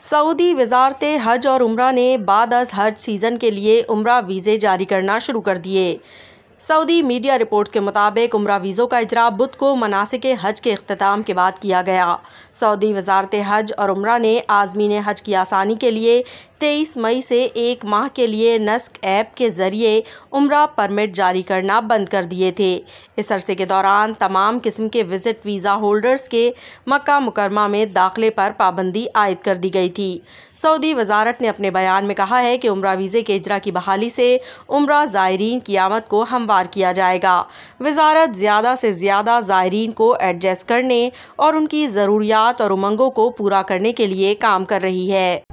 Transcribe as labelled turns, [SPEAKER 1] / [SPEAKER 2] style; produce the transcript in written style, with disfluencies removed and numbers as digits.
[SPEAKER 1] Saudi वज़ारत हज और उम्रा ने बाद अज़ हज सीज़न के लिए उम्रा वीज़े जारी करना शुरू कर दिए। सऊदी मीडिया रिपोर्ट के मुताबिक उम्रा वीज़ों का इजरा बुध को मनासिक हज के अख्तिताम के बाद किया गया। सऊदी वज़ारत हज और उम्रा ने आज़मीन हज की आसानी के लिए 23 मई से 1 माह के लिए नस्क ऐप के ज़रिए उम्रा परमिट जारी करना बंद कर दिए थे। इस अरसे के दौरान तमाम किस्म के विज़िट वीज़ा होल्डर्स के मक्का मुकरमा में दाखिले पर पाबंदी आयद कर दी गई थी। सऊदी वज़ारत ने अपने बयान में कहा है कि उम्रा वीज़े के इजरा की बहाली से उम्रा ज़ायरीन की आमद को हमवार किया जाएगा। वज़ारत ज़्यादा से ज़्यादा ज़ायरीन को एडजस्ट करने और उनकी ज़रूरियात और उमंगों को पूरा करने के लिए काम कर रही है।